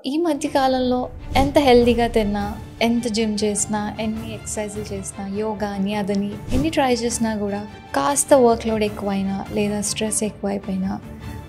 ఈ మధ్య కాలంలో ఎంత హెల్తీగా తిన్నా, ఎంత జిమ్ చేసినా, ఎన్ని ఎక్సర్సైజులు చేసినా, యోగా అని అదని ఎన్ని ట్రై చేసినా కూడా కాస్త వర్క్లోడ్ ఎక్కువైనా లేదా స్ట్రెస్ ఎక్కువైపోయినా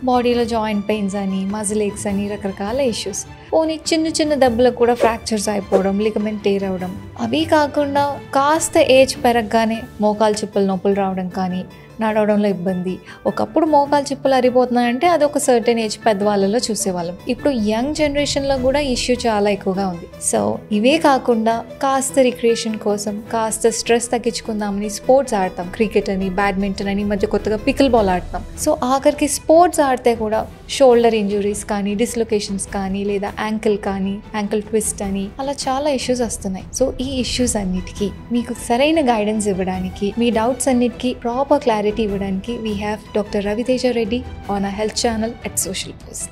బాడీలో జాయింట్ పెయిన్స్ అని, మజిల్ ఏక్స్ అని రకరకాల ఇష్యూస్. పోనీ చిన్న చిన్న దెబ్బలకు కూడా ఫ్రాక్చర్స్ అయిపోవడం, లిగమెంట్ టేర్ అవ్వడం. అవి కాకుండా కాస్త ఏజ్ పెరగగానే మోకాలు చిప్పలు నొప్పులు రావడం కానీ, నడవడంలో ఇబ్బంది. ఒకప్పుడు మోకాలు చిప్పలు అరిగిపోతున్నాయంటే అది ఒక సర్టెన్ ఏజ్ పెద్దవాళ్ళలో చూసేవాళ్ళం. ఇప్పుడు యంగ్ జనరేషన్లో కూడా ఇష్యూ చాలా ఎక్కువగా ఉంది. సో ఇవే కాకుండా కాస్త రిక్రియేషన్ కోసం, కాస్త స్ట్రెస్ తగ్గించుకుందామని స్పోర్ట్స్ ఆడతాం. క్రికెట్ అని, బ్యాడ్మింటన్ అని, మధ్య కొత్తగా పికిల్ బాల్ ఆడతాం. సో ఆఖరికి స్పోర్ట్స్ ఆడితే కూడా షోల్డర్ ఇంజురీస్ కానీ, డిస్లొకేషన్స్ కానీ, లేదా యాంకిల్ కానీ, యాంకిల్ ట్విస్ట్ అని అలా చాలా ఇష్యూస్ వస్తున్నాయి. సో ఈ ఇష్యూస్ అన్నిటికీ మీకు సరైన గైడెన్స్ ఇవ్వడానికి, మీ డౌట్స్ అన్నిటికీ ప్రాపర్ క్లారిటీ ఇవ్వడానికి we have Dr. Raviteja Reddy on our health channel at Social Post.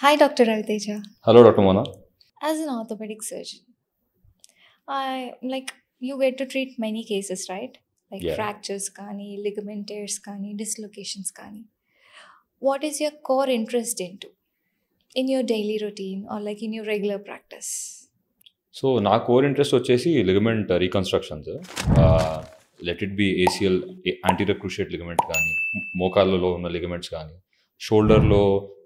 Hi Dr. Raviteja. Hello Dr. Mona. As an orthopedic surgeon, you get to treat many cases, right? Fractures kani, ligament tears kani, dislocations kani. What is your core interest in your daily routine or in your regular practice? So నా core interest వచ్చేసి ligament reconstructions. Let it be ACL anterior cruciate ligament కానీ, మోకాళ్ళలో ఉన్న ligaments కానీ, షోల్డర్లో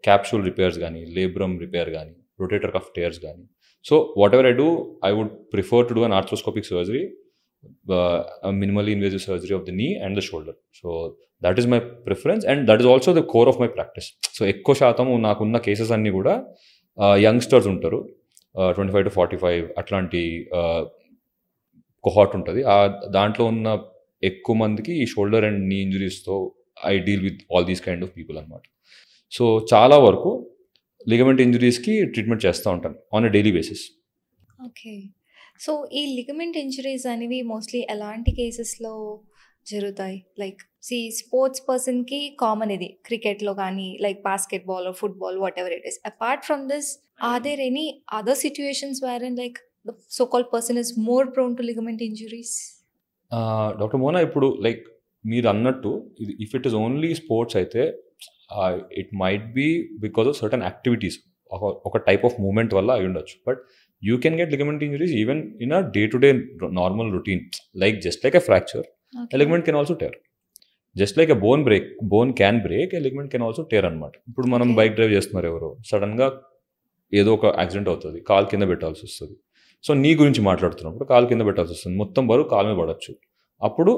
capsule repairs కానీ, labrum repair కానీ, rotator cuff tears కానీ. So whatever I do, I would prefer to do an arthroscopic surgery, minimally invasive surgery of the knee and the shoulder. So that is my preference and that is also the core of my practice. So ఎక్కువ శాతం నాకున్న cases అన్నీ కూడా youngsters ఉంటారు, 25 to 45 అట్లాంటి కొహార్ట్ ఉంటుంది. దాంట్లో ఉన్న ఎక్కువ మందికి ఈ షోల్డర్ అండ్ నీ ఇంజురీస్తో I deal with all these kind of people అనమాట. సో చాలా వరకు లిగమెంట్ ఇంజురీస్కి ట్రీట్మెంట్ చేస్తూ ఉంటాను on a daily basis. Okay. So ఈ లిగమెంట్ ఇంజురీస్ అనేవి మోస్ట్లీ ఎలాంటి కేసెస్లో జరుగుతాయి? స్పోర్ట్స్ పర్సన్కి కామన్ ఇది, క్రికెట్లో కానీ, basketball or football, whatever it is. Apart from this, are there any other situations where the so-called person is more prone to ligament injuries? Doctor Mona, ఇప్పుడు మీరు అన్నట్టు if it is only sports అయితే it might be because of certain activities, ఒక type of movement వల్ల అయి ఉండొచ్చు. But you can get ligament injuries even in a day-to-day normal routine, just like a fracture. Okay. A ligament can also tear. Just like a bone can break, a ligament can also tear అనమాట. ఇప్పుడు మనం bike drive చేస్తున్నారు, ఎవరో సడన్గా ఏదో ఒక accident అవుతుంది, కాలు కింద పెట్టాల్సి వస్తుంది. సో నీ గురించి మాట్లాడుతున్నప్పుడు కాలు కింద పెట్టాల్సి వస్తుంది, మొత్తం బరువు కాలు మీద పడవచ్చు. అప్పుడు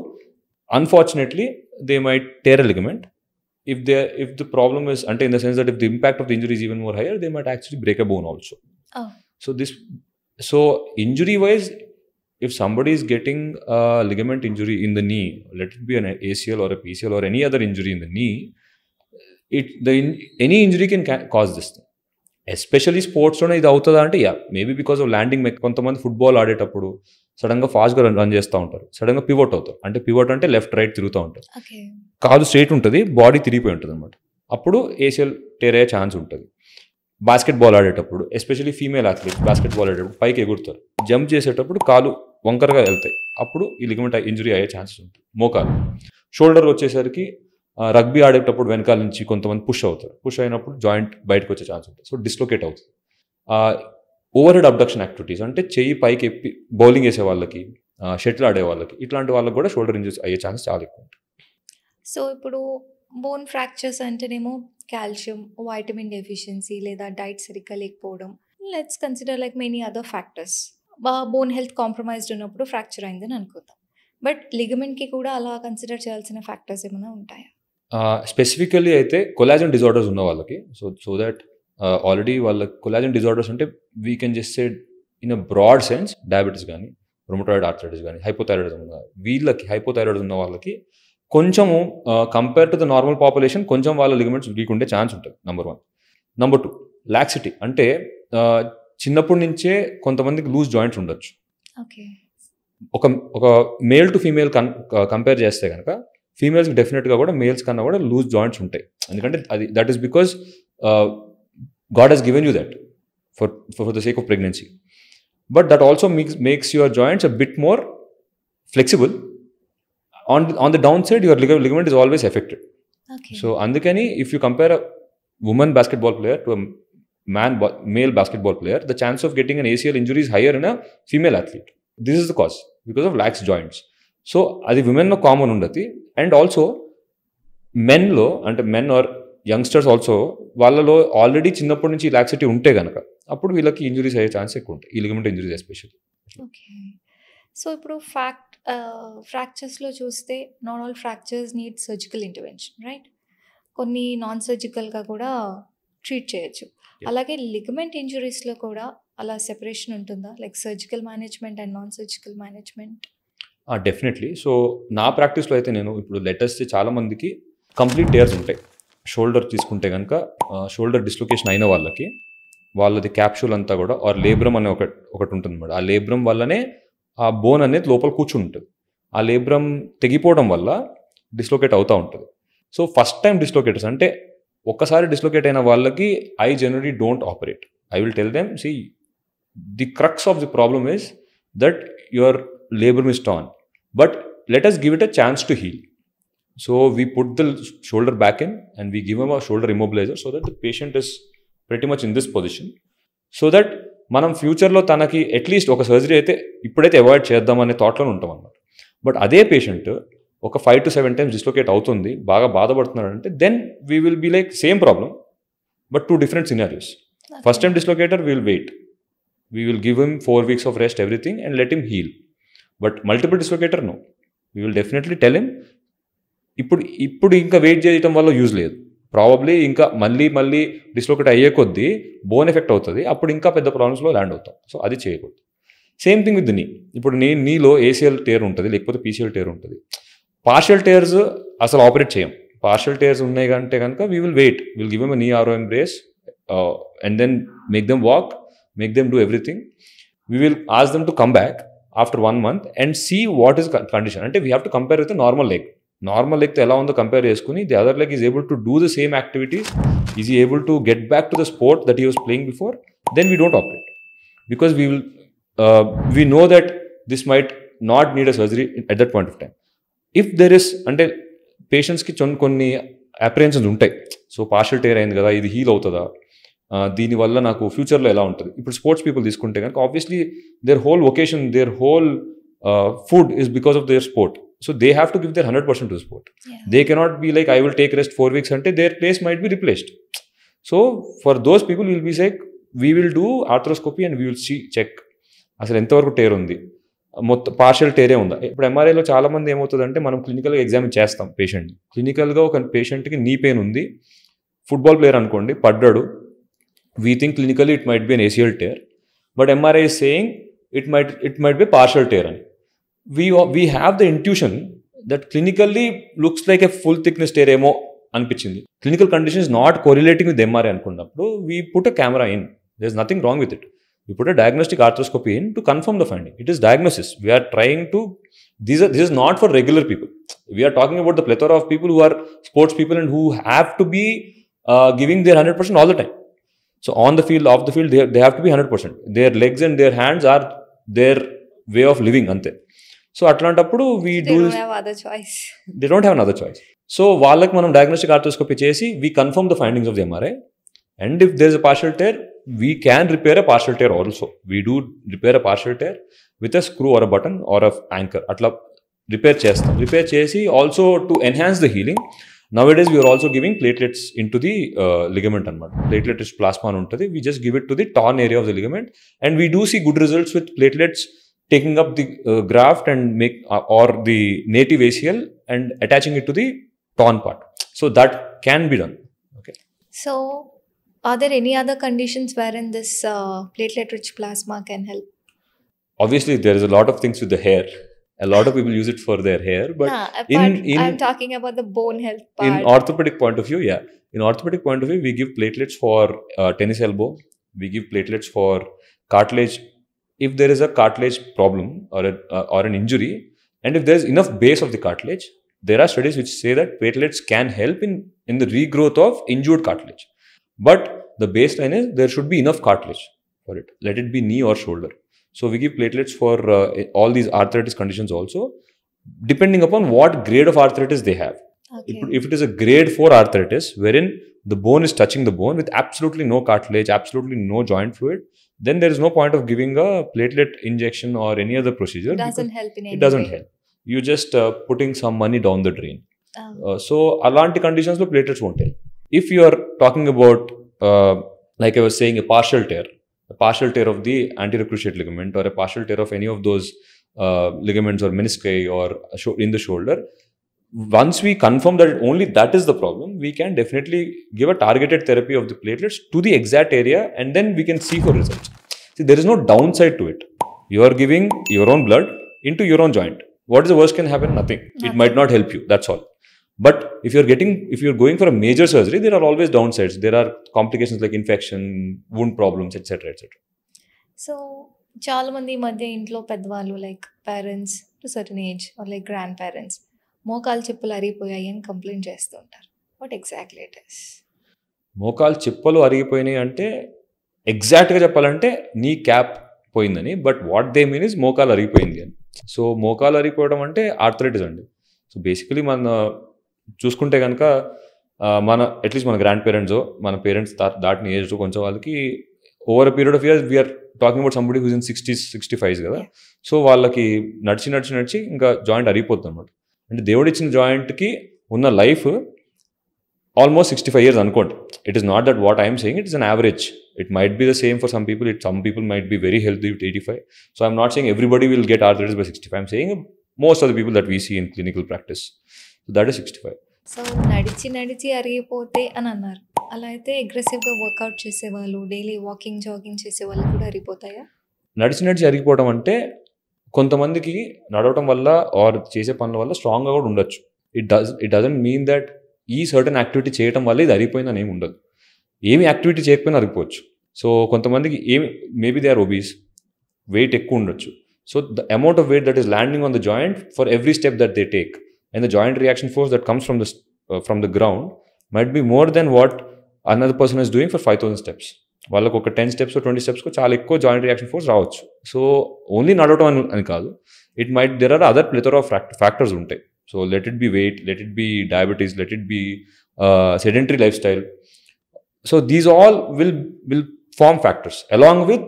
unfortunately they might tear a ligament. If the problem is, అంటే in the sense that if the impact of the injury is even more higher, they might actually break a bone also. So injury wise, if somebody is getting a ligament injury in the knee, let it be an ACL or a PCL or any other injury in the knee, any injury can cause this thing. Especially స్పోర్ట్స్లోనే ఇది అవుతుందా అంటే, maybe because of landing. కొంతమంది football ఆడేటప్పుడు సడన్గా ఫాస్ట్గా run చేస్తూ ఉంటారు, సడన్గా పివోట్ అవుతారు. అంటే పివోట్ అంటే లెఫ్ట్ రైట్ తిరుగుతూ ఉంటారు, కాదు స్ట్రైట్ ఉంటుంది, బాడీ తిరిగిపోయి ఉంటుంది అనమాట. అప్పుడు ఏసియల్ టేర్ అయ్యే ఛాన్స్ ఉంటుంది. బాస్కెట్బాల్ ఆడేటప్పుడు, ఎస్పెషల్లీ ఫీమేల్ అథ్లీట్స్ బాస్కెట్బాల్ ఆడేటప్పుడు పైకి ఎగురుతారు, జంప్ చేసేటప్పుడు కాలు వంకరగా వెళ్తాయి, అప్పుడు ఈ లిగమెంట్ ఇంజరీ అయ్యే ఛాన్సెస్ ఉంటుంది. మోకాలు. షోల్డర్ వచ్చేసరికి రగ్బీ ఆడేటప్పుడు వెనకాల నుంచి కొంతమంది పుష్ అవుతారు, పుష్ అయినప్పుడు జాయింట్ బయటకు వచ్చే ఛాన్స్ ఉంటుంది, సో డిస్లొకేట్ అవుతుంది. ఓవర్ హెడ్ అబ్డక్షన్ యాక్టివిటీస్, అంటే చెయ్యి పైకి ఎప్పి బౌలింగ్ వేసే వాళ్ళకి, షటిల్ ఆడే వాళ్ళకి, ఇట్లాంటి వాళ్ళకి కూడా షోల్డర్ ఇంజరీస్ అయ్యే ఛాన్సెస్ చాలా ఎక్కువ ఉంటుంది. సో ఇప్పుడు బోన్ ఫ్రాక్చర్స్ అంటేనేమో కాల్షియం, వైటమిన్ డెఫిషియన్సీ లేదా డైట్ సరిగ్గా లేకపోవడం, let's consider many other factors. Bone health compromised ఉన్నప్పుడు ఫ్రాక్చర్ అయిందని అనుకుందాం. బట్ లిగమెంట్కి కూడా అలా కన్సిడర్ చేయాల్సిన ఫ్యాక్టర్స్ ఏమైనా ఉంటాయా? స్పెసిఫికల్లీ అయితే కొలాజన్ డిజార్డర్స్ ఉన్న వాళ్ళకి, సో దట్ ఆల్రెడీ వాళ్ళ కొలాజన్ డిజార్డర్స్ అంటే we can just say in a broad sense, diabetes కానీ, రొమటాయిడ్ ఆర్థరైటిస్ కానీ, హైపోథైరాయిడిజం ఉన్న వీళ్ళకి, హైపోథైరాయిడిజం ఉన్న వాళ్ళకి కొంచెము compare to the normal population కొంచెం వాళ్ళ లిగమెంట్స్ వీక్ ఉండే ఛాన్స్ ఉంటుంది, నెంబర్ 1. Number 2, laxity. అంటే చిన్నప్పటి నుంచే కొంతమందికి లూజ్ జాయింట్స్ ఉండొచ్చు. ఒక మేల్ టు ఫీమేల్ కంపేర్ చేస్తే కనుక ఫీమేల్స్కి డెఫినెట్గా కూడా మేల్స్ కన్నా కూడా లూజ్ జాయింట్స్ ఉంటాయి. ఎందుకంటే that is because God he's given you that for the sake of pregnancy. But that also makes your joints a bit more flexible. On the downside, your ligament is always affected. Okay. So అందుకని if you compare a women basketball player to male basketball player, the chance of getting an ACL injury is higher in a female athlete. This is the cause because of lax joints. So అది విమెన్లో common ఉండదు. And also మెన్లో అంటే men are youngsters also వాళ్ళలో already చిన్నప్పటి నుంచి laxity ఉంటే కనుక అప్పుడు వీళ్ళకి ఇంజురీస్ అయ్యే ఛాన్స్ ఎక్కువ ఉంటాయి, ఈ ligament injuries especially. Okay. So ఇప్పుడు ఫ్రాక్చర్స్లో చూస్తే not all fractures need surgical intervention, right? కొన్ని నాన్ సర్జికల్గా కూడా ట్రీట్ చేయొచ్చు. అలాగే లిగమెంట్ ఇంజురీస్లో కూడా అలా సెపరేషన్ ఉంటుందా, like surgical management and non surgical management? Definitely. So నా ప్రాక్టీస్లో అయితే నేను ఇప్పుడు లెటెస్ట్ చాలా మందికి కంప్లీట్ టేర్స్ ఉంటాయి. షోల్డర్ తీసుకుంటే కనుక షోల్డర్ డిస్లొకేషన్ అయిన వాళ్ళకి వాళ్ళది క్యాప్సూల్ అంతా కూడా ఆర్ లేబ్రమ్ అనే ఒకటి ఉంటుంది అన్నమాట. ఆ లేబ్రమ్ వల్లనే ఆ బోన్ అనేది లోపల కూర్చుని ఉంటుంది. ఆ లేబ్రమ్ తెగిపోవడం వల్ల డిస్లొకేట్ అవుతూ ఉంటుంది. సో ఫస్ట్ టైం డిస్లొకేటర్స్ అంటే ఒక్కసారి డిస్లొకేట్ అయిన వాళ్ళకి I generally don't operate. I will tell them, see the crux of the problem is that your labrum is torn, but let us give it a chance to heal. So we put the shoulder back in and we give him a shoulder immobilizer so that the patient is pretty much in this position, so that మనం ఫ్యూచర్లో తనకి at least ఒక surgery అయితే ఇప్పుడైతే avoid చేద్దామనే థాట్లో ఉంటాం అన్నమాట. But అదే పేషెంట్ ఒక 5 to 7 times డిస్లొకేట్ అవుతుంది, బాగా బాధపడుతున్నాడు అంటే then we will be like same problem but 2 different scenarios. First time dislocator will wait, we will give him 4 weeks of rest everything and let him heal. But multiple dislocator no, we will definitely tell him ఇప్పుడు ఇంకా wait చేయడం వల్ల use లేదు, probably ఇంకా మళ్ళీ dislocate అయ్యే కొద్దీ bone effect అవుతుంది, అప్పుడు ఇంకా పెద్ద ప్రాబ్లమ్స్లో ల్యాండ్ అవుతాం. సో అది చేయకూడదు. సేమ్ థింగ్ విత్ నీ. ఇప్పుడు నీలో ఏసీఎల్ టేర్ ఉంటుంది లేకపోతే పీసీఎల్ టేర్ ఉంటుంది. పార్షియల్ టేర్స్ అసలు ఆపరేట్ చేయం. పార్షియల్ టేర్స్ ఉన్నాయి అంటే కనుక we will wait, will give em knee ROM brace and then make them walk, make them do everything. We will ask them to come back after 1 month and see what is condition. అంటే we have to compare with the normal leg. Normal leg తో ఎలా ఉందో compare చేసుకుని the other leg is able to do the same activities, is he able to get back to the sport that he was playing before, then we don't operate, because we know that this might not need a surgery at that point of time. If there is అంటే పేషెంట్స్కి కొన్ని apprehensions ఉంటాయి. So partial tear అయింది కదా, ఇది heal అవుతుందా, దీనివల్ల నాకు ఫ్యూచర్లో ఎలా ఉంటుంది. ఇప్పుడు స్పోర్ట్స్ పీపుల్ తీసుకుంటే కనుక obviously their whole vocation, their whole food is because of their sport. So they have to give their 100% to sport. They cannot be like I will take rest 4 weeks అంటే their place might be replaced. So for those people will be like we will do arthroscopy and we will check అసలు ఎంతవరకు tear ఉంది, మొత్తం partial టేరే ఉందా. ఇప్పుడు ఎంఆర్ఐలో చాలా మంది ఏమవుతుందంటే మనం క్లినికల్గా ఎగ్జామిన్ చేస్తాం పేషెంట్ని. క్లినికల్గా ఒక పేషెంట్కి నీ పెయిన్ ఉంది, ఫుట్బాల్ ప్లేయర్ అనుకోండి, పడ్డాడు, we think clinically it might be an ACL tear, but MRI is saying it might be partial tear. We have the intuition that clinically looks like a full thickness tear emo అనిపించింది. Clinical condition is not correlating with MRI అనుకున్నప్పుడు we put a camera in. There's nothing wrong with it. We put a diagnostic arthroscopy in to confirm the finding. It is diagnosis. We are trying to, this is not for regular people. We are talking about the plethora of people who are sports people and who have to be giving their 100% all the time. So on the field, off the field, they have to be 100%. Their legs and their hands are their way of living. Ante. So atlantappudu we They don't have other choice. They don't have another choice. So వాళ్ళకి మనం diagnostic arthroscopy చేసి we confirm the findings of the MRI, and if there is a partial tear, we can repair a partial tear also. We do repair a partial tear with a screw or a button or a anchor. Atla repair చేస్తాం. Repair చేసి also to enhance the healing. Nowadays we are also giving platelets into the ligament anamata. Platelet rich plasma అని ఉంటుంది. We just give it to the torn area of the ligament, and we do see good results with platelets taking up the graft and make or the native ACL and attaching it to the torn part. So that can be done. Okay. So are there any other conditions wherein this platelet rich plasma can help? Obviously there is a lot of things with the hair. A lot of people use it for their hair, but I'm talking about the bone health part. In orthopedic point of view, yeah. In orthopedic point of view, we give platelets for tennis elbow. We give platelets for cartilage. If there is a cartilage problem or an injury, and if there is enough base of the cartilage, there are studies which say that platelets can help in the regrowth of injured cartilage. But the baseline is there should be enough cartilage for it. Let it be knee or shoulder. So we give platelets for all these arthritis conditions also, depending upon what grade of arthritis they have. Okay. If it is a grade 4 arthritis, wherein the bone is touching the bone with absolutely no cartilage, absolutely no joint fluid, then there is no point of giving a platelet injection or any other procedure. It doesn't help in any It doesn't way. help. You just putting some money down the drain. Ah, So alanti conditions lo platelets won't help. If you are talking about like I was saying, a partial tear of the anterior cruciate ligament, or a partial tear of any of those ligaments or menisci or in the shoulder, once we confirm that only that is the problem, we can definitely give a targeted therapy of the platelets to the exact area, and then we can see for results. See, there is no downside to it. You are giving your own blood into your own joint. What is the worst can happen? Nothing. It might not help you. That's all. But if you're going for a major surgery, there are always downsides. There are complications like infection, wound problems, etc., etc. So చాలా మంది ఈ మధ్య ఇంట్లో పెద్దవాళ్ళు like parents to certain age or like grand parents మోకాలు చెప్పులు అరిగిపోయాయి అని complaint చేస్తూ ఉంటారు. What exactly it is? మోకాలు చిప్పలు అరిగిపోయినాయి అంటే ఎగ్జాక్ట్గా చెప్పాలంటే నీ క్యాప్ పోయిందని, but what they mean is మోకాలు అరిగిపోయింది అని. సో మోకాలు అరిగిపోవడం అంటే ఆర్థరైటిస్ అండి. సో బేసికలీ మన చూసుకుంటే కనుక అట్లీస్ట్ మన గ్రాండ్ పేరెంట్స్, మన పేరెంట్స్ దాటిన ఏజ్ కొంచెం వాళ్ళకి over a period of years we're talking about somebody who's in 60s 65s కదా. సో వాళ్ళకి నడిచి ఇంకా జాయింట్ అరిగిపోతుంది అనమాట. అంటే దేవుడు ఇచ్చిన జాయింట్కి ఉన్న లైఫ్ ఆల్మోస్ట్ 65 years అనుకోండి. It is not that what I'm saying, it is an average. It might be the same for some people. Some people might be very healthy with 85. So I'm not saying everybody will get arthritis by 65. I'm saying most of the people that we see in clinical practice. So that is 65. So నడిచి అరిగిపోతే అని అన్నారు. అలా అయితే అగ్రెసివ్గా work out చేసేవాళ్ళు, daily walking jogging చేసేవాళ్ళు కూడా అరిగిపోతాయా? నడిచి అరిగిపోవడం అంటే కొంతమందికి నడవటం వల్ల ఆర్ చేసే పనుల వల్ల స్ట్రాంగ్గా కూడా ఉండొచ్చు. ఇట్ డజంట్ మీన్ దట్ ఈ సర్టన్ యాక్టివిటీ చేయడం వల్ల ఇది అరిగిపోయిందని ఏమి ఉండదు. ఏమి యాక్టివిటీ చేయకపోయినా అరిగిపోవచ్చు. సో కొంతమందికి maybe they are obese, weight ఎక్కువ ఉండొచ్చు. So the amount of weight that is landing on the joint for every step that they take and the joint reaction force that comes from the ground might be more than what another person is doing for 5,000 steps. వాళ్ళకు ఒక 10 steps 20 steps చాలా ఎక్కువ joint reaction force రావచ్చు. So only నడవటం అని కాదు, there are other plethora of factors ఉంటాయి. So let it be weight, let it be diabetes, let it be sedentary lifestyle. So these all will form factors along with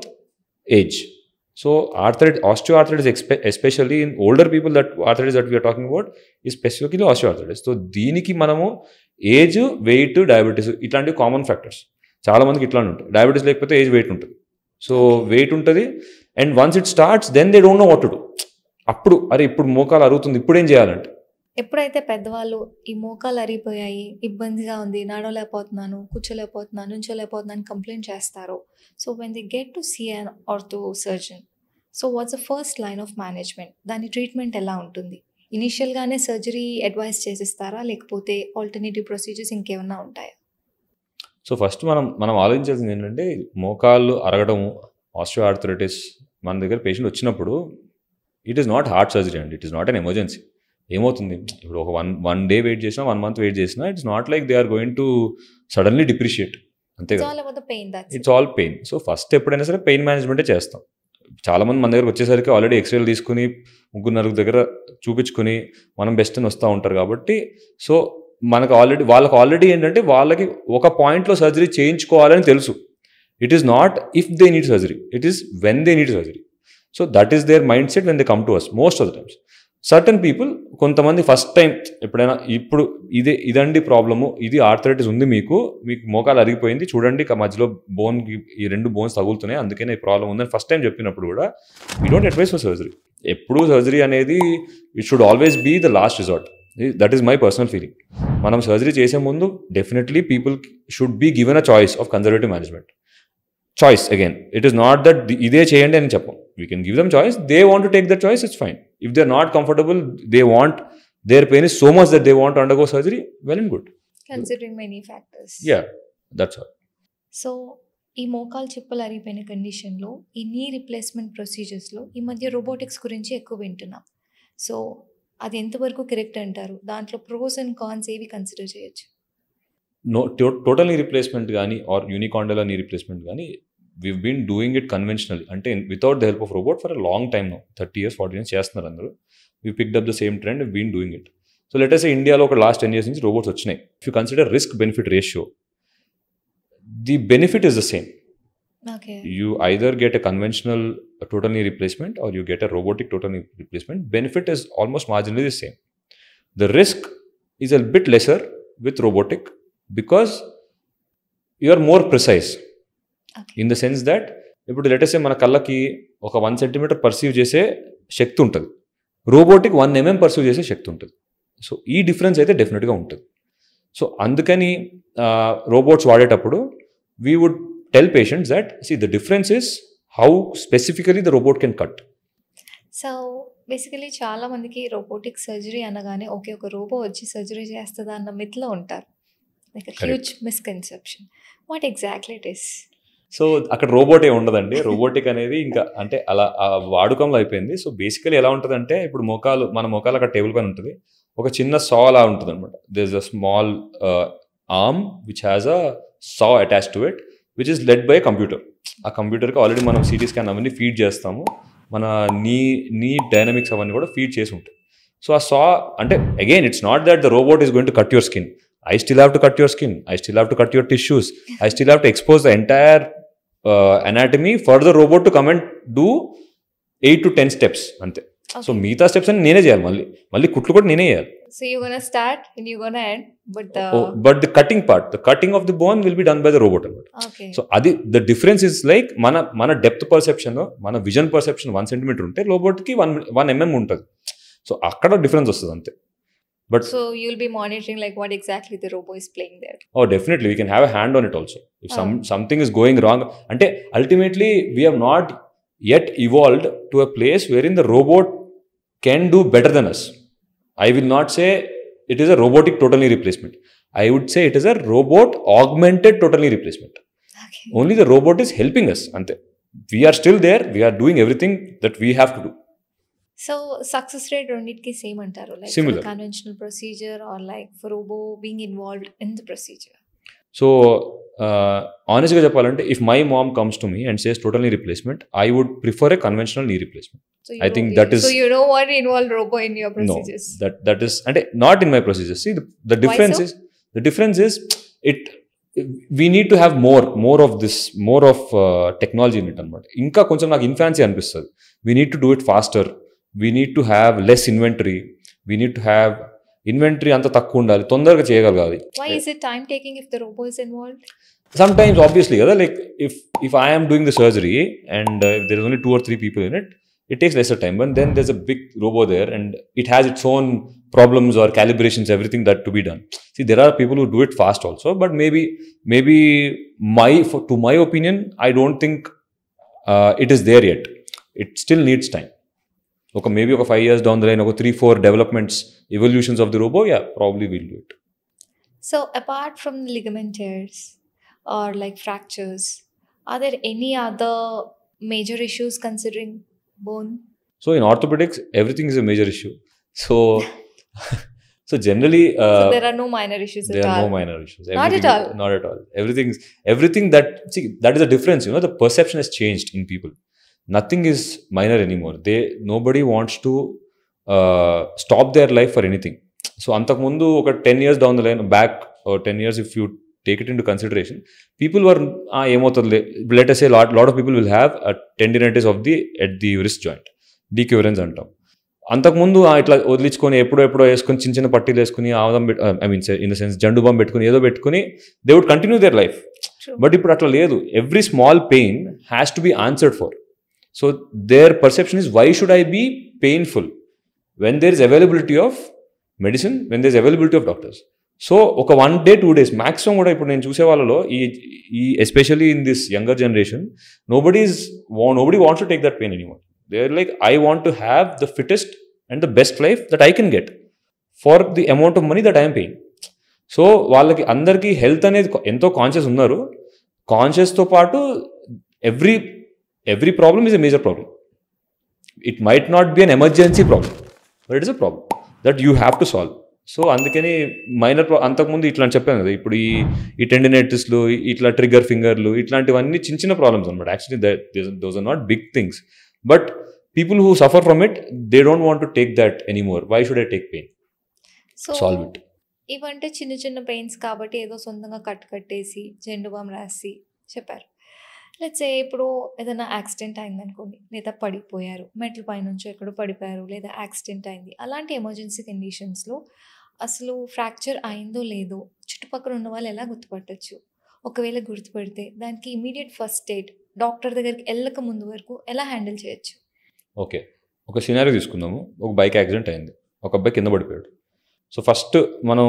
age. So osteoarthritis, especially in older people, that arthritis that we are talking about is specifically osteoarthritis. So దీనికి మనము age, weight, diabetes ఇట్లాంటివి common factors. చాలా మందికి ఇట్లాంటి ఉంటాయి. Diabetes లేకపోతే age, weight ఉంటుంది. So weight ఉంటుంది, and once it starts then they don't know what to do. అప్పుడు ఇప్పుడు మోకాలు అరుగుతుంది, ఇప్పుడు ఏం చేయాలంటే, ఎప్పుడైతే పెద్దవాళ్ళు ఈ మోకాలు అరిగిపోయాయి, ఇబ్బందిగా ఉంది, నడవలేకపోతున్నాను, కూర్చోలేకపోతున్నాను, నుంచోలేకపోతున్నాను కంప్లైంట్ చేస్తారో, so when they get to see an ortho surgeon, so what's the first line of management? దాని ట్రీట్మెంట్ ఎలా ఉంటుంది? ఇనీషియల్గానే సర్జరీ అడ్వైస్ చేసిస్తారా, లేకపోతే ఆల్టర్నేటివ్ ప్రొసీజర్స్ ఇంకేమన్నా ఉంటాయా? సో ఫస్ట్ మనం ఆలోచించాల్సింది ఏంటంటే, మోకాళ్ళు అరగడము, ఆస్టియోఆర్థరైటిస్ మన దగ్గర పేషెంట్ వచ్చినప్పుడు it is not heart surgery అండి, it is not an emergency. ఏమవుతుంది, ఇప్పుడు ఒక వన్ డే వెయిట్ చేసినా, 1 month వెయిట్ చేసినా, it's not like they are going to suddenly depreciate, అంతే కదా. It's all pain. So first ఎప్పుడైనా సరే పెయిన్ మేనేజ్మెంటే చేస్తాం. చాలామంది మన దగ్గరకు వచ్చేసరికి ఆల్రెడీ ఎక్స్రేలు తీసుకుని 3-4 దగ్గర చూపించుకొని మనం బెస్ట్ అని వస్తూ ఉంటారు. కాబట్టి సో వాళ్ళకి ఆల్రెడీ ఏంటంటే, వాళ్ళకి ఒక పాయింట్లో సర్జరీ చేయించుకోవాలని తెలుసు. It is not if they need surgery, it is when they need surgery. So that is their mindset when they come to us most of the times. Certain people, కొంతమంది first time ఎప్పుడైనా ఇప్పుడు ఇదండి problem, ఇది arthritis ఉంది, మీకు మోకాలు అరిగిపోయింది చూడండి, మధ్యలో బోన్కి ఈ 2 bones తగులుతున్నాయి, అందుకనే ఈ ప్రాబ్లం ఉందని ఫస్ట్ టైం చెప్పినప్పుడు కూడా we don't advise for surgery. ఎప్పుడు సర్జరీ అనేది it should always be the last resort. That is my personal feeling. మనం సర్జరీ చేసే ముందు definitely people should be given a choice of conservative management. Choice again, it is not that ఇదే చేయండి అని చెప్పం. We can give them choice. They want to take that choice, it's fine. If they're not comfortable, their pain is so much that they want to undergo surgery, well and good. Considering many factors. Yeah, that's all. So ఈ మోకాలు చిప్పలు అరిగిపోయిన కండిషన్లో ఈ knee replacement ప్రొసీజర్స్లో ఈ మధ్య robotics గురించి ఎక్కువ వింటున్నాం. సో అది ఎంతవరకు కరెక్ట్ అంటారు? దాంట్లో ప్రోస్ అండ్ కాన్స్ ఏవి కన్సిడర్ చేయొచ్చు? టోటల్ నీ రీప్లేస్మెంట్ కానీ ఆర్ యూనికాండలా నీ రీప్లేస్మెంట్ కానీ we've been doing it conventionally, అంటే without the help of robot for a long time now, 30 years 40 years చేస్తున్నారు అందరూ. We picked up the same trend, we've been doing it. So let us say ఇండియాలో ఒక last 10 years నుంచి robots వచ్చినాయి. If you consider risk benefit ratio, the benefit is the same. Okay. You either get a conventional total knee replacement or you get a robotic total knee replacement. Benefit is almost marginally the same. The risk is a bit lesser with robotic because you are more precise. Okay. In the sense that ఇప్పుడు latest మన కళ్ళకి ఒక 1 centimeter perceive చేసే శక్తి ఉంటుంది, robotic 1 mm perceive చేసే శక్తి ఉంటుంది. So ఈ difference అయితే డెఫినెట్గా ఉంటుంది. సో అందుకని రోబోట్స్ వాడేటప్పుడు we would tell patients that, see, the difference is how specifically the robot can cut. So basically చాలా మందికి రోబోటిక్ సర్జరీ అనగానే ఓకే ఒక రోబో వచ్చి సర్జరీ చేస్తుందా అన్న మిత్లో ఉంటారు. Like huge misconception. What exactly it is? So అక్కడ రోబోట్ ఏ ఉండదండి. రోబోటిక్ అనేది ఇంకా అంటే అలా వాడుకంలో అయిపోయింది. సో బేసికలీ ఎలా ఉంటుందంటే ఇప్పుడు మన మోకాలు అక్కడ టేబుల్ పైన ఉంటుంది, ఒక చిన్న సా అలా ఉంటుంది అనమాట. There is a small arm which has a saw attach to it which is led by computer. ఆ కంప్యూటర్కి ఆల్రెడీ మనం సిటీ స్కాన్ అవన్నీ ఫీడ్ చేస్తాము, మన నీ డైనమిక్స్ అవన్నీ కూడా ఫీడ్ చేసి ఉంటాయి. సో ఆ సా అంటే again it's not that the robot is going to cut your skin. I still have to cut your skin, I still have to cut your tissues, I still have to expose the entire anatomy for the robot to come and do 8 to 10 steps అంతే. So మిగతా steps అన్ని నేనే చేయాలి, మళ్ళీ కుట్లు కూడా నేనే చేయాలి. So you're gonna start and you're gonna end, but the cutting part, the cutting of the bone will be done by the robot. Okay. So adi the difference is like mana depth perception, mana vision perception 1 centimeter unte robot ki 1 mm untadi. So akkada difference vastadi ante. But so you'll be monitoring like what exactly the robot is playing there. Oh, definitely we can have a hand on it also. If something is going wrong, ante ultimately we have not yet evolved to a place wherein the robot can do better than us. I will not say it is a robotic total knee replacement. I would say it is a robot augmented total knee replacement. Okay. Only the robot is helping us. Ante. We are still there. We are doing everything that we have to do. So success rate రెండిటికి same అంటారు, like Similar. for conventional procedure or like for robo being involved in the procedure. So honestly చెప్పాలంటే if my mom comes to me and says total knee replacement, I would prefer a conventional knee replacement. So I think that is, so you don't want to involve robo in your procedures. No, that is and not in my procedures. See the difference is we need to have more of this, more of technology in it anamata. Inka koncham నాకు infancy అనిపిస్తుంది. We need to do it faster. We need to have less inventory. We need to have inventory అంత తక్కువ ఉండాలి, తొందరగా చేయగలగాలి. Why is it time taking if the robo is involved? Sometimes obviously kada, like if I am doing the surgery and if there is only 2 or 3 people in it, it takes lesser time, but then there's a big robo there and it has its own problems or calibrations, everything that to be done. See, there are people who do it fast also, but maybe to my opinion, I don't think it is there yet. It still needs time. Okay, maybe 5 years down the line, 3-4 developments, evolutions of the robo, yeah, probably we'll do it. So apart from ligament tears or like fractures, are there any other major issues considering bone? So in orthopedics, everything is a major issue. So generally, so there are no minor issues at all. There are no minor issues. Not at all. Not at all. Everything that, see, that is the difference. You know, the perception has changed in people. Nothing is minor anymore. Nobody wants to stop their life for anything. So antamundu oka 10 years down the line back, or 10 years if you take it into consideration, people were let us say lot of people will have a tendinitis at the wrist joint, decurrence antam. అంతకుముందు ఇట్లా వదిలించుకొని ఎప్పుడో వేసుకొని చిన్న పట్టీలు వేసుకుని ఆవదం I mean in the sense Zandu బాంబు పెట్టుకుని ఏదో పెట్టుకుని they would continue their life. But ఇప్పుడు అట్లా లేదు. Every small pain has to be answered for. So their perception is why should I be painful when there is availability of medicine, when there is availability of doctors. So ఒక 1 day 2 days maximum కూడా ఇప్పుడు నేను చూసే వాళ్ళలో ఈ especially in this younger generation nobody wants to take that pain anymore. They're like, I want to have the fittest and the best life that I can get for the amount of money that I am paying. So వాళ్ళకి అందరికీ health అనేది ఎంతో conscious ఉన్నారు. కాన్షియస్తో పాటు every problem is a major problem. It might not be an emergency problem, but it is a problem that you have to solve. So అందుకని minor అంతకుముందు ఇట్లా చెప్పాను కదా, ఇప్పుడు ఈ టెండినైటిస్లు, ఇట్లా ట్రిగ్గర్ ఫింగర్లు, ఇట్లాంటివన్నీ చిన్న ప్రాబ్లమ్స్ అనమాట. Actually those are not big things, but people who suffer from it, they don't want to take that anymore. Why should I take pain? So solve it. ఇవంటే చిన్న చిన్న పెయిన్స్ కాబట్టి ఏదో సొంతంగా కట్టేసి జెండు బామ్ రాసి చెప్పారు. లెట్స్ సే ఇప్పుడు ఏదైనా యాక్సిడెంట్ అయిందనుకోండి, లేదా పడిపోయారు, మెట్ల పైనుంచి ఎక్కడో పడిపోయారు, లేదా యాక్సిడెంట్ అయింది. అలాంటి ఎమర్జెన్సీ కండిషన్స్లో అసలు ఫ్రాక్చర్ అయిందో లేదో చుట్టుపక్కల ఉన్న వాళ్ళు ఎలా గుర్తుపట్టచ్చు? ఒకవేళ గుర్తుపడితే దానికి ఇమీడియట్ ఫస్ట్ ఎయిడ్ డాక్టర్ దగ్గరికి వెళ్ళక ముందు వరకు ఎలా హ్యాండిల్ చేయొచ్చు? ఓకే, ఒక సినారియో తీసుకుందాము. ఒక బైక్ యాక్సిడెంట్ అయింది, ఒక అబ్బాయి కింద పడిపోయాడు. సో ఫస్ట్ మనం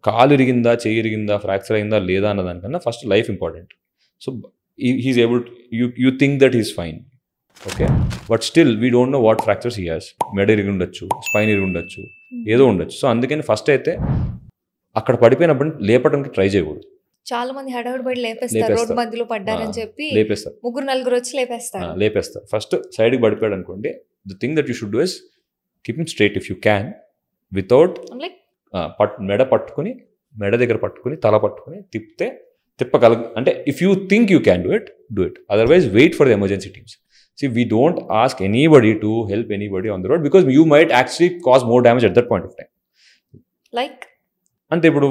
కాలు ఇరిగిందా, చెయ్యి ఇరిగిందా, ఫ్రాక్చర్ అయిందా లేదా అన్న దానికన్నా first life important. So he is able, you think that he's fine, okay, but still we don't know what fractures he has. మెడ ఇరిగి ఉండొచ్చు, స్పైన్ ఇరిగి ఉండొచ్చు, ఏదో ఉండొచ్చు. సో అందుకని ఫస్ట్ అయితే అక్కడ పడిపోయినప్పుడు లేపడానికి ట్రై చేయకూడదు. చాలా మంది హడావుడి పడి లేపేస్తారు, రోడ్ మధ్యలో పడ్డారని చెప్పి లేపేస్తారు, 3-4 వచ్చి లేపేస్తారు. ఫస్ట్ సైడ్కి పడిపోయాడు అనుకోండి, the thing that you should do is keep him straight if you can, without మెడ పట్టుకుని, మెడ దగ్గర పట్టుకుని, తల పట్టుకుని తిప్పగల, అంటే if you think you can do it, otherwise wait for the emergency teams. See, we don't ask anybody to help anybody on the road because you might actually cause more damage at that point of time. Like? అంటే ఇప్పుడు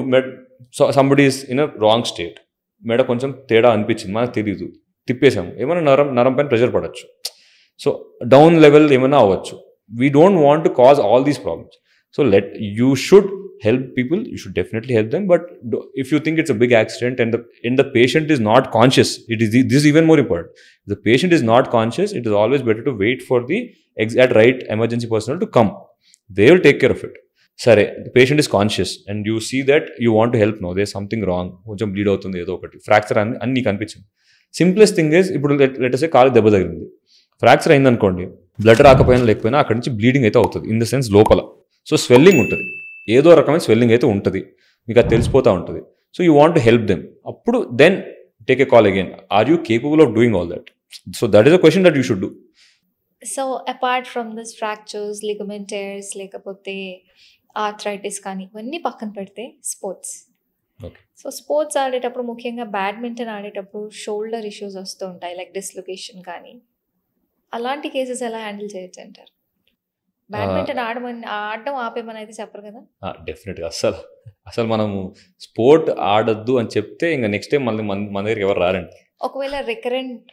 somebody is in a wrong state, మెడ కొంచెం తేడా అనిపించింది, మనకు తెలియదు, తిప్పేసాము, ఏమైనా నరం పైన ప్రెషర్ పడవచ్చు, సో డౌన్ లెవెల్ ఏమైనా అవ్వచ్చు. We don't want to cause all these problems. So you should help people, you should definitely help them, but if you think it's a big accident and the patient is not conscious, this is even more important. If the patient is not conscious, it is always better to wait for the exact right emergency personnel to come. They will take care of it. Sare, the patient is conscious and you see that you want to help now, there's something wrong, కొంచెం bleed అవుతుంది, ఏదో ఒకటి fracture అని నీకు అనిపించింది. Simplest thing is, ఇప్పుడు let say కాలు దెబ్బ తగిలింది, ఫ్రాక్చర్ అయింది అనుకోండి, బ్లడ్ రాకపోయినా లేకపోయినా అక్కడి నుంచి బ్లీడింగ్ అయితే అవుతుంది, ఇన్ ద సెన్స్ లోపల. సో స్వెల్లింగ్ ఉంటుంది, ఏదో రకమైన స్వెల్లింగ్ అయితే ఉంటుంది, మీకు అది తెలిసిపోతూ ఉంటుంది. So you want to help them, అప్పుడు then take a call again, or you capable of doing all that? So that is a question that you should do. So apart from this fractures, ligament tears, లేకపోతే arthritis కానీ ఇవన్నీ పక్కన పెడితే sports. So sports ఆడేటప్పుడు, ముఖ్యంగా badminton ఆడేటప్పుడు shoulder issues వస్తూ ఉంటాయి, లైక్ డిస్లొకేషన్ కానీ. అలాంటి కేసెస్ ఎలా హ్యాండిల్ చేయొచ్చు అంటారు? బ్యాడ్మింటన్ ఆడడం ఆపేమని అయితే చెప్పరు కదా? డెఫినెట్గా అసలు మనము స్పోర్ట్ ఆడొద్దు అని చెప్తే ఇంకా నెక్స్ట్ టైం మళ్ళీ మన దగ్గరికి ఎవరు రారండి. ఒకవేళ రికరెంట్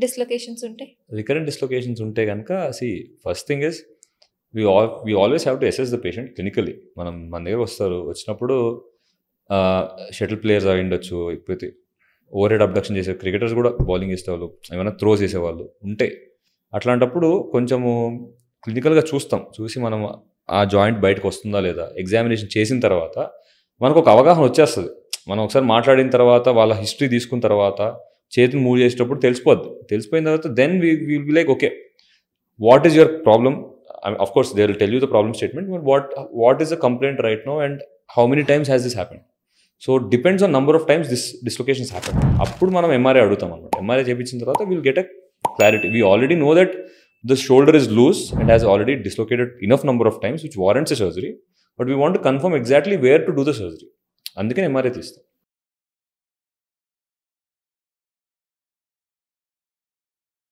డిస్లొకేషన్స్ ఉంటే కనుక first thing is we always have to assess the patient clinically. మన దగ్గర వచ్చినప్పుడు షటిల్ ప్లేయర్స్ అయి ఉండొచ్చు, లేకపోతే ఓవర్ హెడ్ అబ్డక్షన్ చేసే క్రికెటర్స్ కూడా బౌలింగ్ చేసేవాళ్ళు, ఏమైనా త్రో చేసేవాళ్ళు ఉంటాయి. అట్లాంటప్పుడు కొంచెము క్లినికల్గా చూసి మనం ఆ జాయింట్ బయటకు వస్తుందా లేదా, ఎగ్జామినేషన్ చేసిన తర్వాత మనకు ఒక అవగాహన వచ్చేస్తుంది. మనం ఒకసారి మాట్లాడిన తర్వాత, వాళ్ళ హిస్టరీ తీసుకున్న తర్వాత, చేతిని మూవ్ చేసేటప్పుడు తెలిసిపోయిన తర్వాత then will be like, okay, what is your problem? Of course, they will tell you the problem statement, but what is the complaint right now and how many times has this happened? So depends on number of times this dislocations happen. Appudu manam MRI adugtam annamata. MRI chepichin tarvata we'll get a clarity. We already know that the shoulder is loose and has already dislocated enough number of times which warrants a surgery, but we want to confirm exactly where to do the surgery. Andukane MRI teestam.